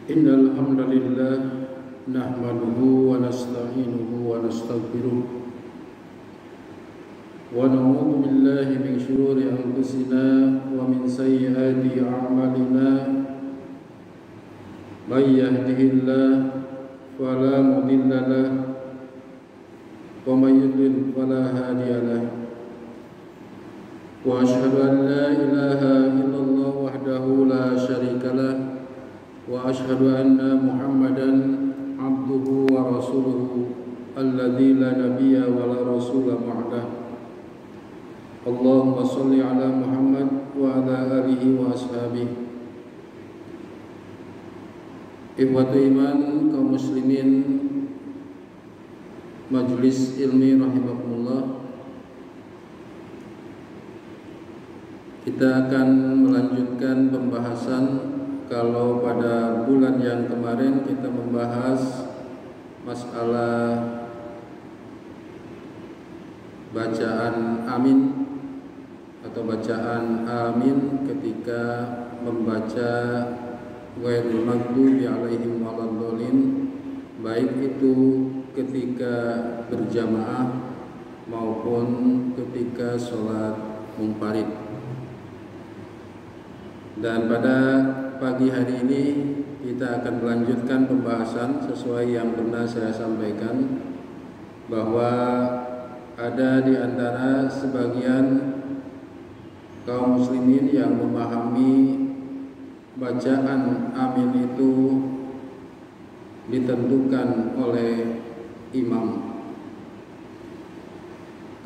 Innal hamdalillah nahmaduhu wa nasta'inuhu wa nastaghfiruh wa na'udzu billahi min shururi anfusina wa min sayyiati a'malina may yahdihillahu fala mudilla lahu wa may yudlil fala hadiya lahu wa asyhadu an la ilaha illallah wahdahu la syarika lahu wa asyhadu anna Muhammadan abduhu wa rasuluhu alladzi la nabiyya wa la rasula ba'dah. Allahumma shalli ala Muhammad wa ala alihi wa ashabihi. Ikhwatu iman kaum muslimin Majelis Ilmi rahimakumullah, kita akan melanjutkan pembahasan. Kalau pada bulan yang kemarin kita membahas masalah bacaan amin atau bacaan amin ketika membaca ghairil maghdubi alaihim waladhdallin, baik itu ketika berjamaah maupun ketika sholat munfarid. Dan pada pagi hari ini kita akan melanjutkan pembahasan sesuai yang pernah saya sampaikan, bahwa ada di antara sebagian kaum muslimin yang memahami bacaan amin itu ditentukan oleh imam.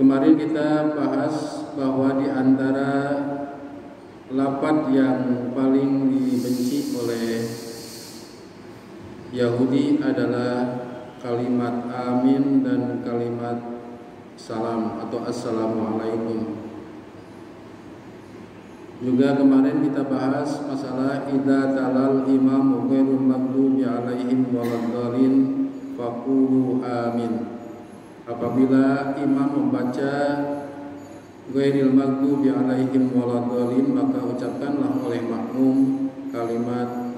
Kemarin kita bahas bahwa di antara lafaz yang paling dibenci oleh Yahudi adalah kalimat amin dan kalimat salam atau assalamualaikum. Juga kemarin kita bahas masalah idza talal imamu ghairul maghdubi alaihim waladhdallin faqulu amin. Apabila imam membaca ghairil maghdubi alaihim waladhdallin, maka ucapkanlah oleh makmum kalimat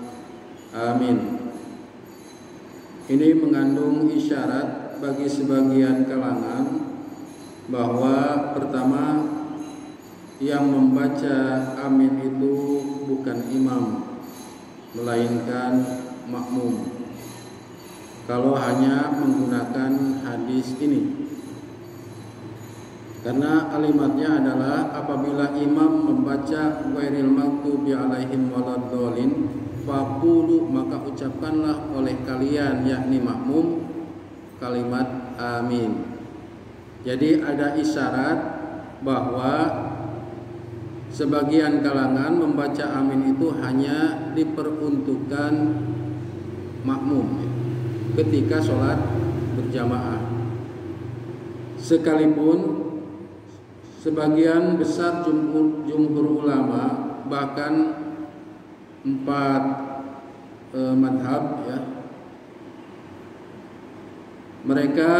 amin. Ini mengandung isyarat bagi sebagian kalangan bahwa pertama, yang membaca amin itu bukan imam melainkan makmum, kalau hanya menggunakan hadis ini. Karena kalimatnya adalah apabila imam membaca ghairil maghdubi alaihim waladhdallin faqulu, maka ucapkanlah oleh kalian yakni makmum kalimat amin. Jadi ada isyarat bahwa sebagian kalangan membaca amin itu hanya diperuntukkan makmum ketika sholat berjamaah, sekalipun sebagian besar jumhur ulama, bahkan 4 madhab ya, mereka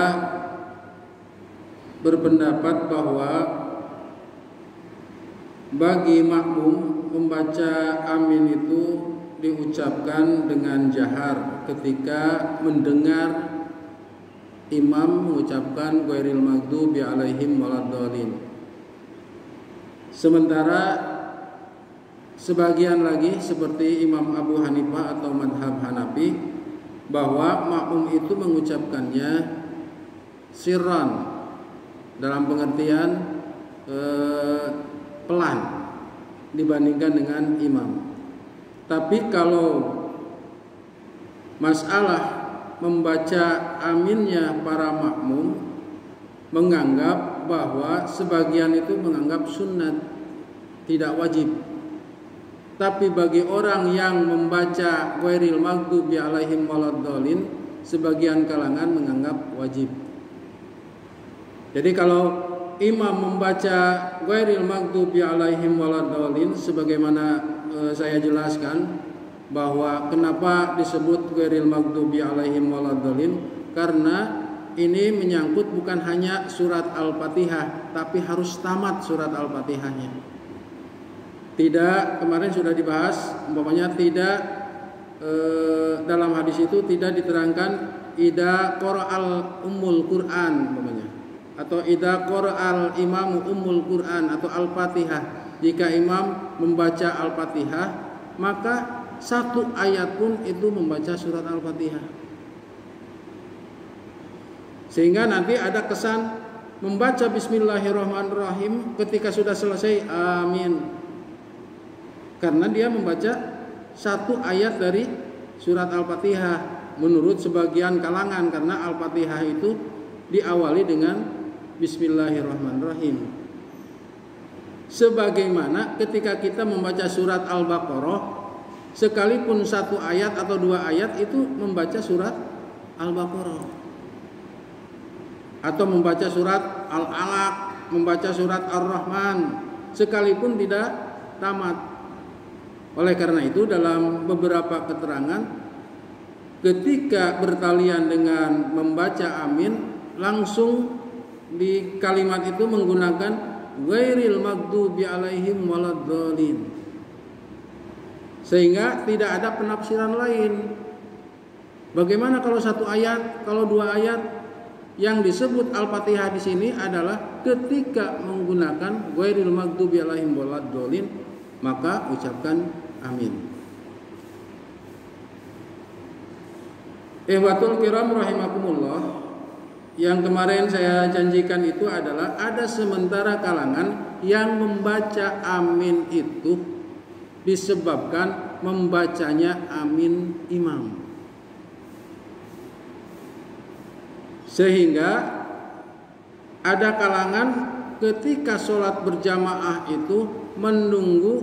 berpendapat bahwa bagi makmum membaca amin itu diucapkan dengan jahar ketika mendengar imam mengucapkan ghairil maghdubi alaihim waladhdallin. Sementara sebagian lagi seperti Imam Abu Hanifah atau madhab Hanafi, bahwa makmum itu mengucapkannya sirran, dalam pengertian pelan dibandingkan dengan imam. Tapi kalau masalah membaca aminnya para makmum, menganggap bahwa sebagian itu menganggap sunnat, tidak wajib. Tapi bagi orang yang membaca ghairil maghdubi alaihim waladhdallin, sebagian kalangan menganggap wajib. Jadi kalau imam membaca ghairil maghdubi alaihim waladhdallin, sebagaimana saya jelaskan bahwa kenapa disebut ghairil maghdubi alaihim waladhdallin, karena ini menyangkut bukan hanya surat Al-Fatihah, tapi harus tamat surat Al-Fatihahnya. Tidak, kemarin sudah dibahas, umpamanya tidak dalam hadis itu tidak diterangkan idza qara'al ummul Quran umpamanya, atau idza qara'al imamu ummul Quran atau Al-Fatihah. Jika imam membaca Al-Fatihah, maka satu ayat pun itu membaca surat Al-Fatihah. Sehingga nanti ada kesan membaca Bismillahirrahmanirrahim ketika sudah selesai amin. Karena dia membaca satu ayat dari surat Al-Fatihah menurut sebagian kalangan, karena Al-Fatihah itu diawali dengan Bismillahirrahmanirrahim. Sebagaimana ketika kita membaca surat Al-Baqarah, sekalipun satu ayat atau dua ayat itu membaca surat Al-Baqarah, atau membaca surat Al-Alaq, membaca surat Ar-Rahman, sekalipun tidak tamat. Oleh karena itu dalam beberapa keterangan, ketika bertalian dengan membaca amin, langsung di kalimat itu menggunakan ghairil maghdubi alaihim waladdallin, sehingga tidak ada penafsiran lain. Bagaimana kalau satu ayat, kalau dua ayat? Yang disebut Al-Fatihah di sini adalah ketika menggunakan ghairil maghdubi alaihim waladdallin, maka ucapkan amin. Ihwatul kiram rahimakumullah, yang kemarin saya janjikan itu adalah ada sementara kalangan yang membaca amin itu disebabkan membacanya amin imam, sehingga ada kalangan ketika sholat berjamaah itu menunggu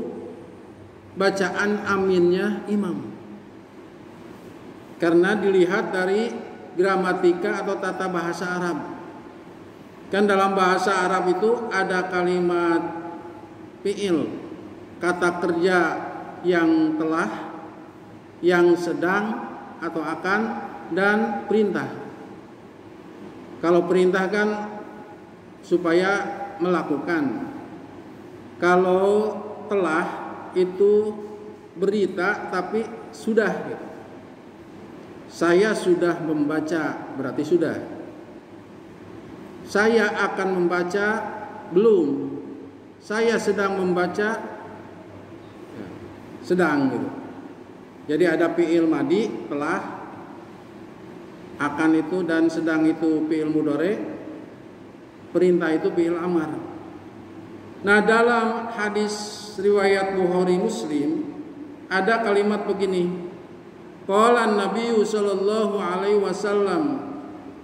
bacaan aminnya imam, karena dilihat dari gramatika atau tata bahasa Arab. Kan dalam bahasa Arab itu ada kalimat fi'il, kata kerja yang telah, yang sedang atau akan, dan perintah. Kalau perintah kan supaya melakukan. Kalau telah itu berita tapi sudah gitu. Saya sudah membaca, berarti sudah. Saya akan membaca, belum. Saya sedang membaca, sedang gitu. Jadi ada fi'il madi, telah, akan itu, dan sedang itu fi'il mudhari, perintah itu fi'il amar. Nah, dalam hadis riwayat Bukhari Muslim ada kalimat begini. Qala Nabi sallallahu alaihi wasallam,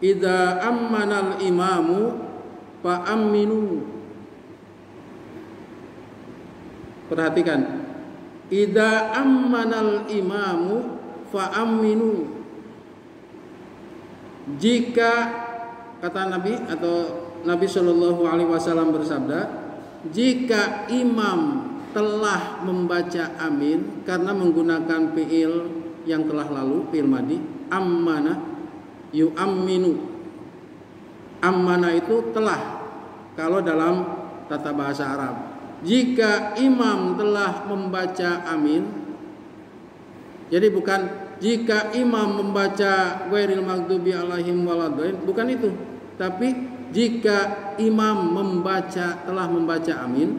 idza ammanal imamu fa aminu. Perhatikan, idza ammanal imamu fa aminu. Jika, kata Nabi atau Nabi sallallahu alaihi wasallam bersabda, jika imam telah membaca amin karena menggunakan fi'il yang telah lalu, fi'il madi, ammana yu'amminu. Ammana itu telah kalau dalam tata bahasa Arab. Jika imam telah membaca amin, jadi bukan jika imam membaca ghairil maghdubi alaihim waladdallin, bukan itu. Tapi jika imam telah membaca amin,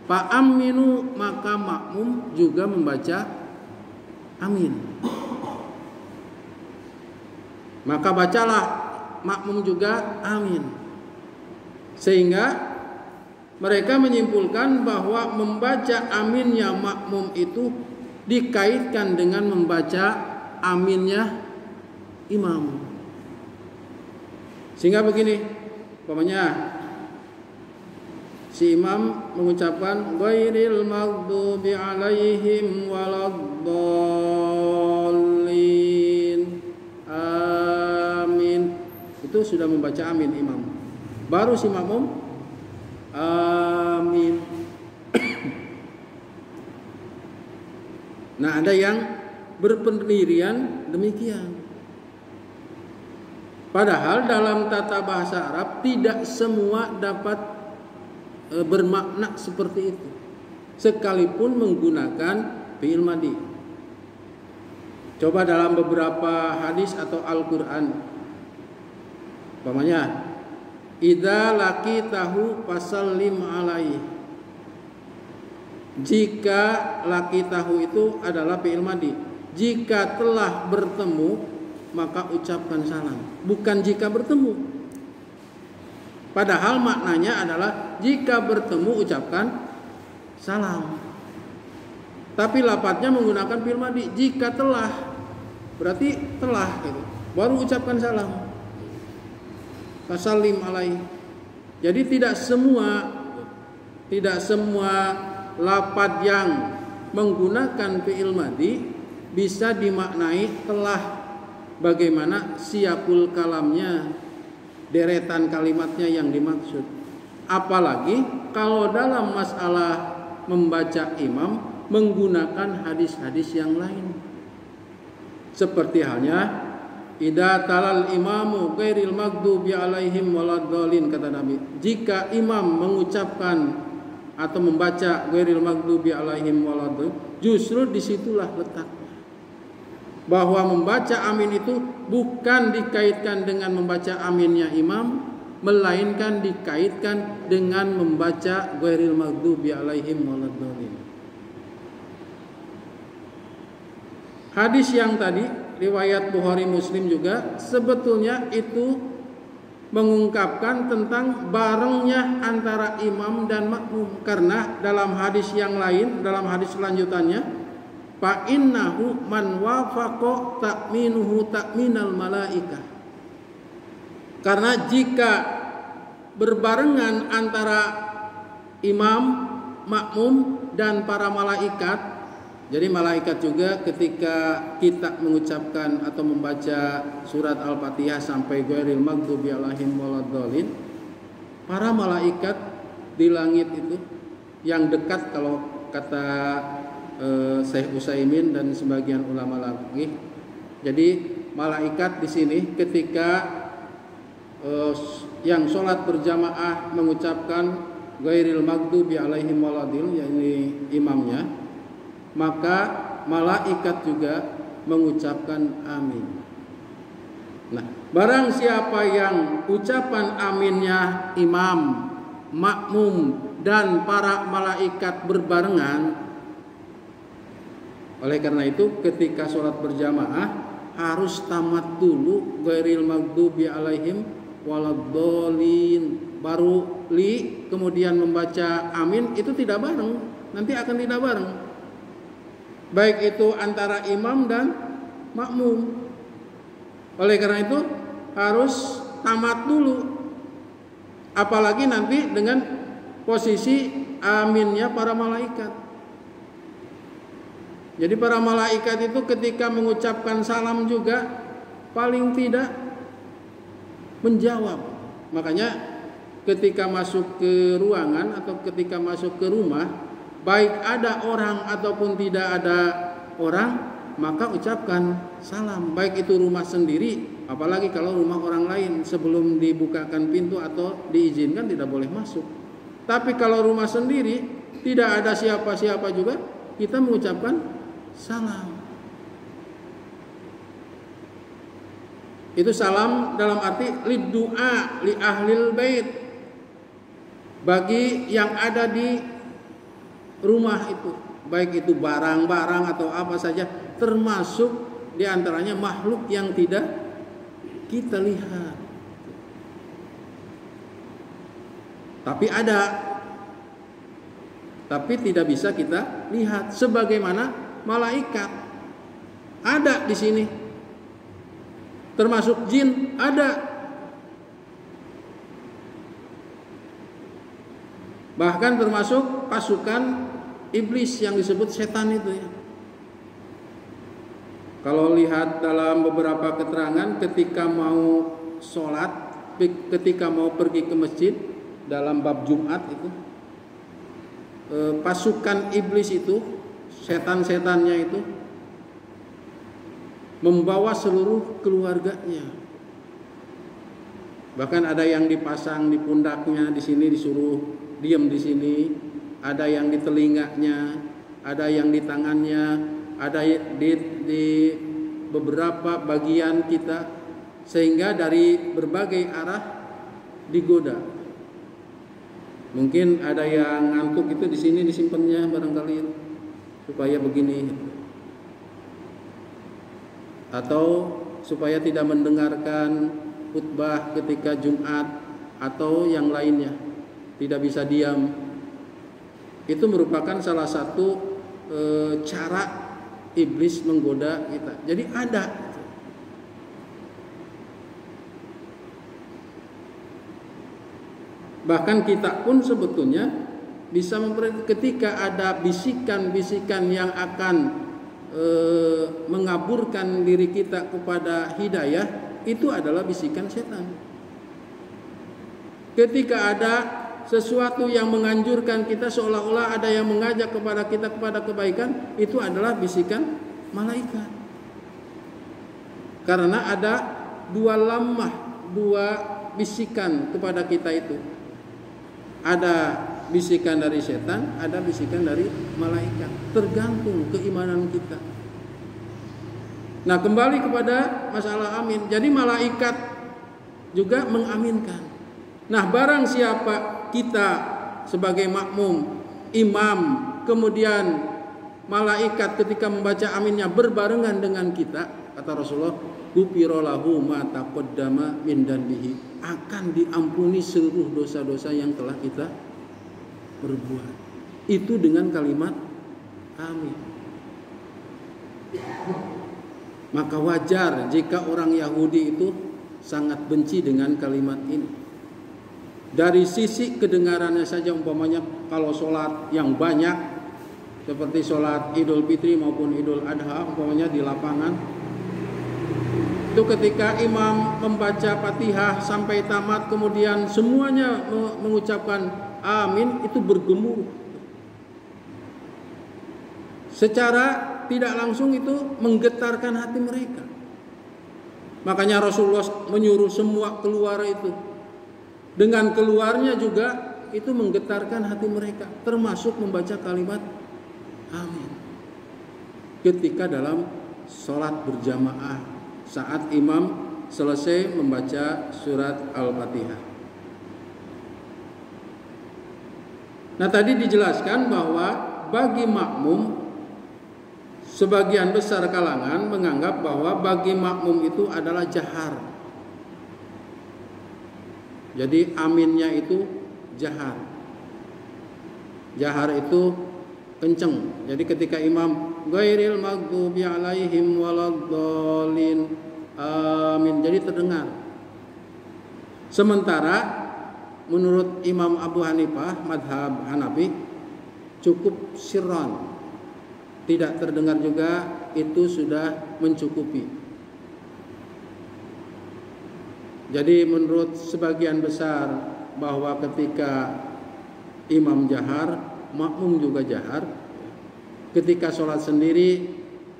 fa aminu, maka makmum juga membaca amin. Maka bacalah makmum juga amin. Sehingga mereka menyimpulkan bahwa membaca aminnya makmum itu dikaitkan dengan membaca aminnya imam. Sehingga begini, umpamanya si imam mengucapkan ghairil maghdubi alaihim waladdallin, amin, itu sudah membaca amin imam. Baru si makmum amin. Nah, ada yang berpendirian demikian. Padahal dalam tata bahasa Arab tidak semua dapat bermakna seperti itu, sekalipun menggunakan fi'il madi. Coba dalam beberapa hadis atau Al-Qur'an, umpamanya idza laqitahu fasallim alaihi. Jika laqitahu itu adalah fi'il madhi. Jika telah bertemu maka ucapkan salam, bukan jika bertemu. Padahal maknanya adalah jika bertemu ucapkan salam. Tapi lafadznya menggunakan fi'il madhi. Jika telah, berarti telah gitu. Baru ucapkan salam. Fasallim alaihi. Jadi tidak semua lafadz yang menggunakan fi'il madhi bisa dimaknai telah. Bagaimana siyaqul kalamnya, deretan kalimatnya yang dimaksud. Apalagi kalau dalam masalah membaca imam menggunakan hadis-hadis yang lain. Seperti halnya idza talal imamu ghairil maghdubi alaihim waladdallin, kata Nabi. Jika imam mengucapkan atau membaca ghairil maghdubi alaihim waladdallin, justru disitulah letaknya. Bahwa membaca amin itu bukan dikaitkan dengan membaca aminnya imam, melainkan dikaitkan dengan membaca ghairil maghdubi alaihim waladdallin. Hadis yang tadi riwayat Bukhari Muslim juga sebetulnya itu mengungkapkan tentang barengnya antara imam dan makmum, karena dalam hadis yang lain, dalam hadis selanjutannya, fa innahu man wafaqa ta'minuhu ta'minal malaikah. Karena jika berbarengan antara imam, makmum dan para malaikat, jadi malaikat juga ketika kita mengucapkan atau membaca surat Al-Fatihah sampai ghairil maghdubi alaihim waladdallin, para malaikat di langit itu yang dekat, kalau kata Syekh Utsaimin dan sebagian ulama lagi, jadi malaikat di sini ketika yang sholat berjamaah mengucapkan ghairil maghdubi alaihim waladdallin, yakni imamnya, maka malaikat juga mengucapkan amin. Nah, barang siapa yang ucapan aminnya imam, makmum dan para malaikat berbarengan, oleh karena itu ketika sholat berjamaah harus tamat dulu ghairil maghdubi alaihim waladdallin, baru kemudian membaca amin. Itu tidak bareng, nanti akan tidak bareng, baik itu antara imam dan makmum. Oleh karena itu harus tamat dulu, apalagi nanti dengan posisi aminnya para malaikat. Jadi para malaikat itu ketika mengucapkan salam juga paling tidak menjawab. Makanya ketika masuk ke ruangan atau ketika masuk ke rumah, baik ada orang ataupun tidak ada orang, maka ucapkan salam. Baik itu rumah sendiri, apalagi kalau rumah orang lain, sebelum dibukakan pintu atau diizinkan tidak boleh masuk. Tapi kalau rumah sendiri tidak ada siapa-siapa juga, kita mengucapkan salam. Itu salam dalam arti liddu'a li ahlil bait, bagi yang ada di rumah itu, baik itu barang-barang atau apa saja, termasuk diantaranya makhluk yang tidak kita lihat. Tapi ada, tapi tidak bisa kita lihat, sebagaimana malaikat ada di sini, termasuk jin ada, bahkan termasuk pasukan iblis yang disebut setan itu ya. Kalau lihat dalam beberapa keterangan ketika mau sholat, ketika mau pergi ke masjid dalam bab Jumat itu, pasukan iblis itu, setan-setannya itu membawa seluruh keluarganya. Bahkan ada yang dipasang di pundaknya, di sini disuruh diam di sini, ada yang di telinganya, ada yang di tangannya, ada di beberapa bagian kita, sehingga dari berbagai arah digoda. Mungkin ada yang ngantuk itu di sini disimpannya barangkali supaya begini, atau supaya tidak mendengarkan khutbah ketika Jumat atau yang lainnya, tidak bisa diam. Itu merupakan salah satu cara iblis menggoda kita. Jadi ada. Bahkan kita pun sebetulnya bisa ketika ada bisikan-bisikan yang akan mengaburkan diri kita kepada hidayah, itu adalah bisikan setan. Ketika ada sesuatu yang menganjurkan kita, seolah-olah ada yang mengajak kepada kita kepada kebaikan, itu adalah bisikan malaikat. Karena ada dua bisikan kepada kita itu. Ada bisikan dari setan, ada bisikan dari malaikat. Tergantung keimanan kita. Nah, kembali kepada masalah amin. Jadi malaikat juga mengaminkan. Nah, barang siapa kita sebagai makmum, imam, kemudian malaikat ketika membaca aminnya berbarengan dengan kita, kata Rasulullah, ghufira lahu ma taqaddama min dzambihi, akan diampuni seluruh dosa-dosa yang telah kita berbuat. Itu dengan kalimat amin. Maka wajar jika orang Yahudi itu sangat benci dengan kalimat ini. Dari sisi kedengarannya saja, umpamanya kalau sholat yang banyak seperti sholat Idul Fitri maupun Idul Adha, umpamanya di lapangan, itu ketika imam membaca Fatihah sampai tamat, kemudian semuanya mengucapkan amin, itu bergemuruh. Secara tidak langsung itu menggetarkan hati mereka. Makanya Rasulullah menyuruh semua keluar itu. Dengan keluarnya juga itu menggetarkan hati mereka, termasuk membaca kalimat amin ketika dalam sholat berjamaah saat imam selesai membaca surat Al-Fatihah. Nah, tadi dijelaskan bahwa bagi makmum, sebagian besar kalangan menganggap bahwa bagi makmum itu adalah jahar. Jadi aminnya itu jahar. Jahar itu kenceng. Jadi ketika imam ghairil maghdubi alaihim waladdallin amin, jadi terdengar. Sementara menurut Imam Abu Hanifah madhab Hanafi cukup sirron, tidak terdengar juga, itu sudah mencukupi. Jadi menurut sebagian besar bahwa ketika imam jahar, makmum juga jahar. Ketika sholat sendiri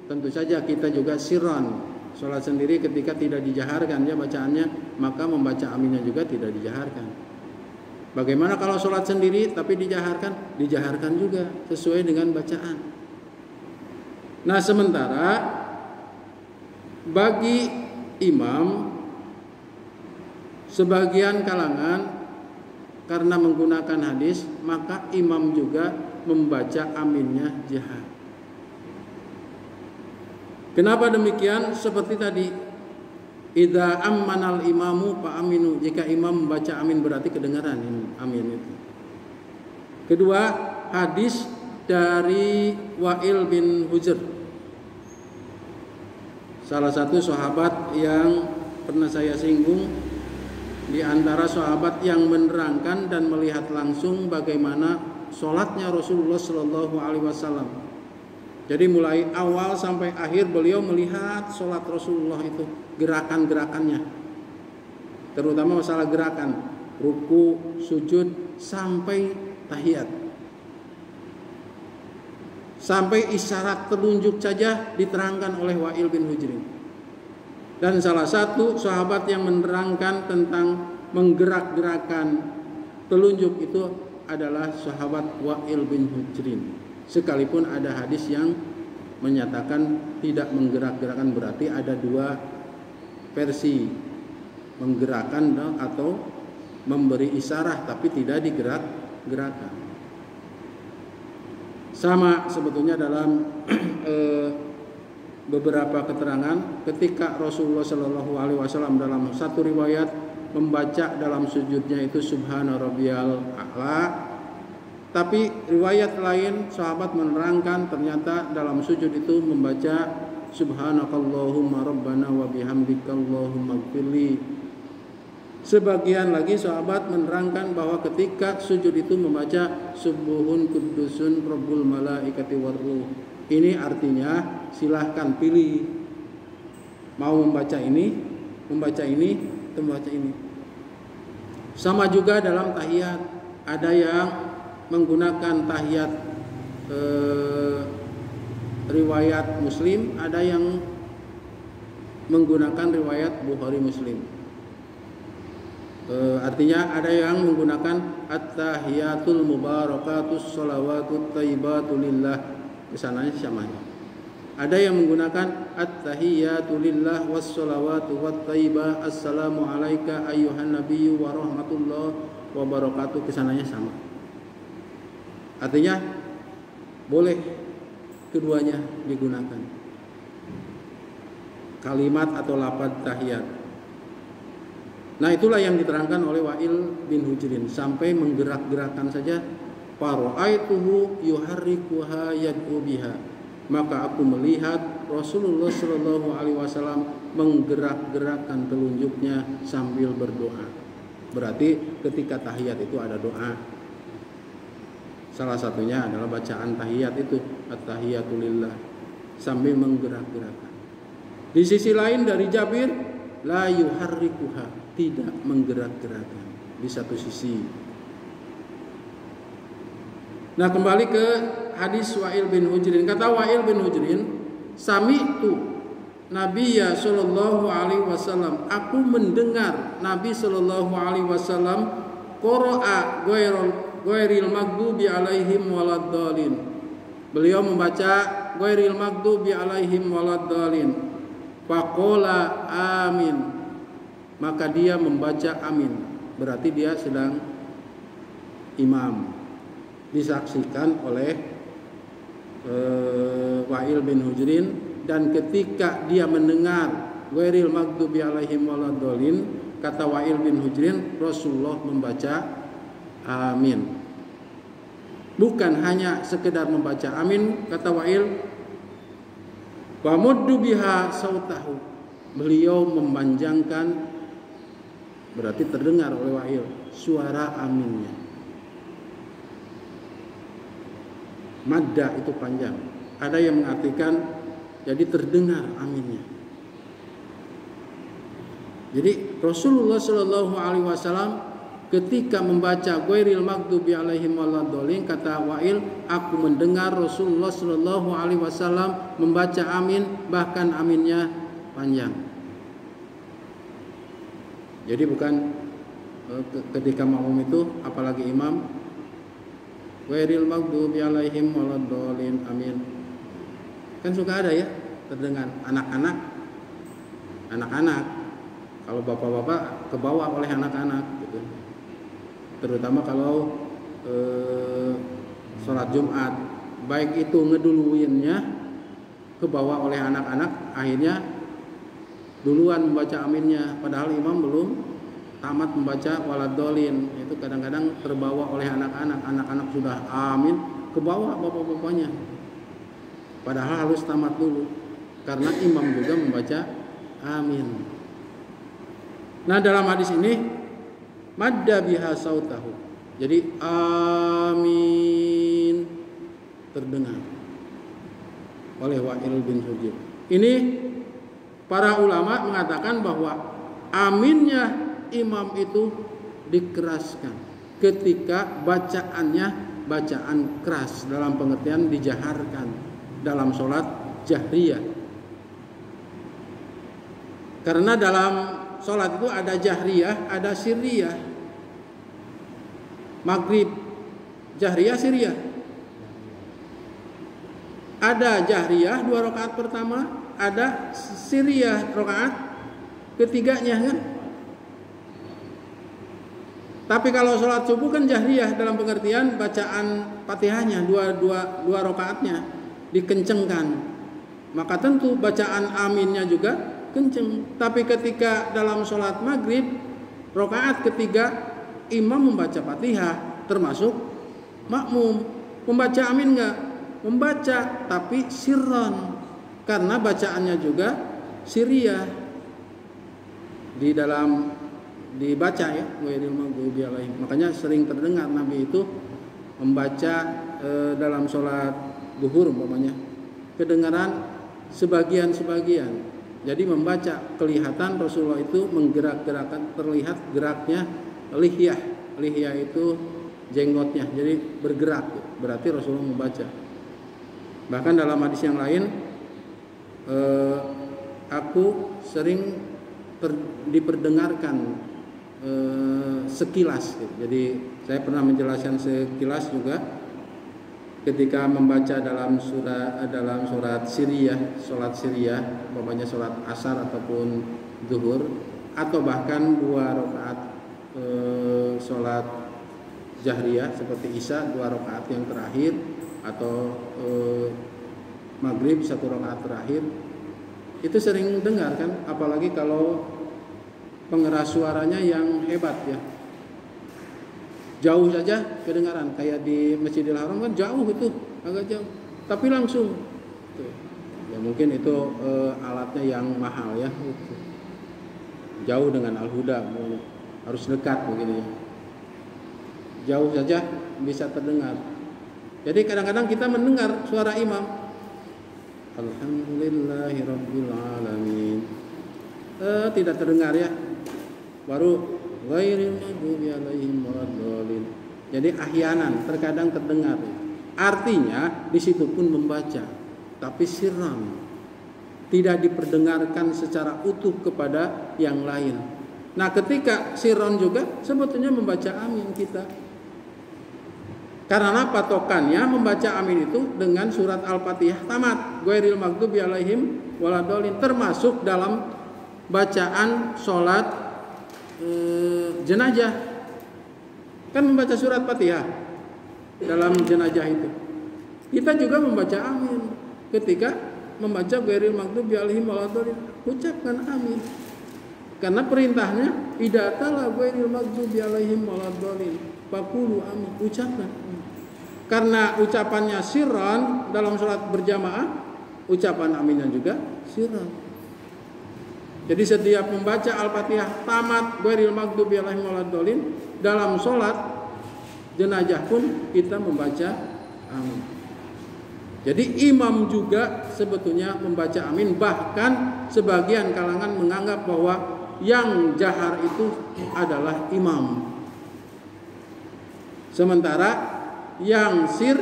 tentu saja kita juga sirron. Sholat sendiri ketika tidak dijaharkan ya bacaannya, maka membaca aminnya juga tidak dijaharkan. Bagaimana kalau sholat sendiri tapi dijaharkan? Dijaharkan juga sesuai dengan bacaan. Nah, sementara bagi imam, sebagian kalangan karena menggunakan hadis, maka imam juga membaca aminnya jahar. Kenapa demikian? Seperti tadi, idza ammanal imamu fa aminu, jika imam membaca amin berarti kedengaran amin itu. Kedua, hadis dari Wa'il bin Hujr, salah satu sahabat yang pernah saya singgung, di antara sahabat yang menerangkan dan melihat langsung bagaimana sholatnya Rasulullah Shallallahu Alaihi Wasallam. Jadi mulai awal sampai akhir beliau melihat sholat Rasulullah itu, gerakan-gerakannya, terutama masalah gerakan ruku, sujud, sampai tahiyat, sampai isyarat telunjuk saja diterangkan oleh Wa'il bin Hujr. Dan salah satu sahabat yang menerangkan tentang menggerak-gerakan telunjuk itu adalah sahabat Wa'il bin Hujr. Sekalipun ada hadis yang menyatakan tidak menggerak-gerakkan, berarti ada dua versi, menggerakkan atau memberi isyarat tapi tidak digerak-gerakkan. Sama sebetulnya dalam beberapa keterangan ketika Rasulullah Shallallahu Alaihi Wasallam dalam satu riwayat membaca dalam sujudnya itu Subhana Rabbiyal A'la, tapi riwayat lain sahabat menerangkan ternyata dalam sujud itu membaca Subhanakallahumma Rabbana wa bihamdika Allahumma gfirli. Sebagian lagi sahabat menerangkan bahwa ketika sujud itu membaca Subuhun Kudusun Rabbul Malaikati Warruh. Ini artinya silahkan pilih, mau membaca ini, membaca ini, membaca ini. Sama juga dalam tahiyat, ada yang menggunakan tahiyat riwayat Muslim, ada yang menggunakan riwayat Bukhari Muslim. Artinya ada yang menggunakan at-tahiyatul mubarakatus shalawatut thayyibatu lillah, kesananya sama. Ada yang menggunakan at-tahiyatu lillah was-shalawatu wat-thayyibah assalamu alayka ayyuhan nabiyyu wa rahmatullah wa barakatuh, kesananya sama. Artinya boleh keduanya digunakan, kalimat atau lafaz tahiyat. Nah, itulah yang diterangkan oleh Wa'il bin Hujrin, sampai menggerak-gerakkan saja. Fara'aituhu yuharrikuha yad'u biha, maka aku melihat Rasulullah Shallallahu Alaihi Wasallam menggerak-gerakkan telunjuknya sambil berdoa. Berarti ketika tahiyat itu ada doa. Salah satunya adalah bacaan tahiyat itu, at-tahiyatu lillah, sambil menggerak-gerakkan. Di sisi lain dari Jabir, la yuharrikuha, tidak menggerak-gerakkan di satu sisi. Nah, kembali ke hadis Wa'il bin Hujrin. Kata Wa'il bin Hujrin, sami'tu Nabiyya sallallahu alaihi wasallam, aku mendengar Nabi sallallahu alaihi wasallam qara'a ghairil maghdubi alaihim waladdallin. Beliau membaca ghairil maghdubi alaihim waladdallin. Faqala amin, maka dia membaca amin. Berarti dia sedang imam, disaksikan oleh Wa'il bin Hujrin. Dan ketika dia mendengar ghairil maghdubi alaihim waladdallin, kata Wa'il bin Hujrin, Rasulullah membaca amin. Bukan hanya sekedar membaca amin, kata Wa'il, wa muddu biha sautahu, beliau memanjangkan, berarti terdengar oleh Wa'il suara aminnya. Madda itu panjang. Ada yang mengartikan jadi terdengar aminnya. Jadi Rasulullah Shallallahu Alaihi Wasallam ketika membaca ghairil maghdubi alaihim waladdallin, kata Wa'il, aku mendengar Rasulullah Shallallahu Alaihi Wasallam membaca amin, bahkan aminnya panjang. Jadi bukan ketika makmum itu, apalagi imam, ghairil maghdubi alaihim waladdallin amin. Kan suka ada ya terdengar anak-anak. Kalau bapak-bapak kebawa oleh anak-anak gitu. Terutama kalau sholat Jumat, baik itu ngeduluinnya kebawa oleh anak-anak, akhirnya duluan membaca aminnya, padahal imam belum tamat membaca waladdallin. Itu kadang-kadang terbawa oleh anak-anak sudah amin, kebawa bapak-bapaknya, padahal harus tamat dulu karena imam juga membaca amin. Nah, dalam hadis ini madda biha sautahu, jadi amin terdengar oleh Wa'il bin Hujr. Ini para ulama mengatakan bahwa aminnya imam itu dikeraskan ketika bacaannya bacaan keras, dalam pengertian dijaharkan dalam sholat jahriyah. Karena dalam sholat itu ada jahriyah, ada sirriyah. Maghrib jahriyah, sirriyah. Ada jahriyah 2 rakaat pertama, ada sirriyah rakaat ketiganya kan. Tapi kalau sholat subuh kan jahriyah dalam pengertian bacaan Fatihahnya dua rakaatnya dikencengkan. Maka tentu bacaan aminnya juga kenceng. Tapi ketika dalam sholat maghrib rakaat ketiga imam membaca Fatihah termasuk makmum membaca amin enggak? Membaca tapi sirron karena bacaannya juga sirriyah dibaca ya, makanya sering terdengar Nabi itu membaca dalam sholat zuhur umpamanya kedengaran sebagian. Jadi membaca kelihatan Rasulullah itu menggerak-gerakkan, terlihat geraknya lihyah itu jenggotnya, jadi bergerak, berarti Rasulullah membaca. Bahkan dalam hadis yang lain, aku sering diperdengarkan sekilas gitu. Jadi saya pernah menjelaskan sekilas juga ketika membaca dalam surat sirriyah, sholat sirriyah, umpamanya sholat asar ataupun zuhur, atau bahkan 2 rakaat sholat jahriyah seperti isya 2 rakaat yang terakhir, atau maghrib 1 rakaat terakhir, itu sering dengar kan, apalagi kalau pengeras suaranya yang hebat ya, jauh saja kedengaran, kayak di Masjidil Haram kan jauh itu, agak jauh, tapi langsung tuh. Ya mungkin itu alatnya yang mahal ya, jauh dengan Al-Huda, harus dekat begini, jauh saja bisa terdengar. Jadi kadang-kadang kita mendengar suara imam, Alhamdulillahirabbil alamin, tidak terdengar ya, baru ghairil maghdubi alaihim waladdallin. Jadi ahyanan terkadang terdengar. Artinya di situ pun membaca, tapi sirran, tidak diperdengarkan secara utuh kepada yang lain. Nah, ketika sirran juga sebetulnya membaca amin kita. Karena patokannya membaca amin itu dengan surat Al-Fatihah tamat, ghairil maghdubi alaihim waladdallin, termasuk dalam bacaan sholat jenazah. Kan membaca surat Fatihah dalam jenazah itu. Kita juga membaca amin ketika membaca ghairil maghdubi alaihim waladdallin, ucapkan amin. Karena perintahnya idza tala ghairil maghdubi alaihim waladdallin faqulu amin, ucapkan. Karena ucapannya sirran dalam sholat berjamaah, ucapan aminnya juga sirran. Jadi setiap membaca Al-Fatihah tamat ghairil maghdubi alaihim waladdallin, dalam sholat jenazah pun kita membaca amin. Jadi imam juga sebetulnya membaca amin, bahkan sebagian kalangan menganggap bahwa yang jahar itu adalah imam, sementara yang sir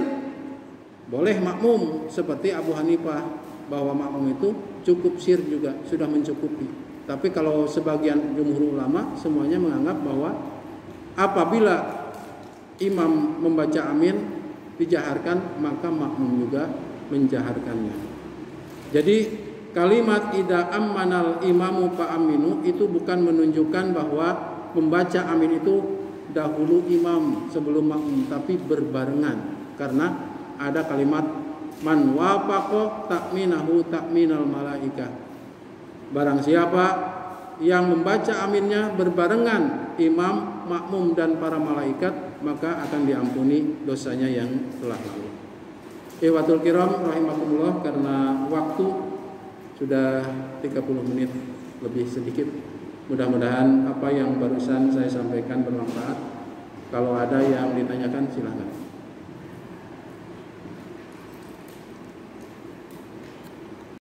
boleh makmum, seperti Abu Hanifah, bahwa makmum itu cukup sir juga, sudah mencukupi. Tapi kalau sebagian jumhur ulama semuanya menganggap bahwa apabila imam membaca amin dijaharkan, maka makmum juga menjaharkannya. Jadi kalimat idza ammanal imamu fa aminu itu bukan menunjukkan bahwa membaca amin itu dahulu imam sebelum makmum, tapi berbarengan, karena ada kalimat man wafaqa ta'minahu ta'minal malaikah. Barang siapa yang membaca aminnya berbarengan imam, makmum dan para malaikat, maka akan diampuni dosanya yang telah lalu. Ikhwatul kiram rahimakumullah, karena waktu sudah 30 menit lebih sedikit. Mudah-mudahan apa yang barusan saya sampaikan bermanfaat. Kalau ada yang ditanyakan silahkan.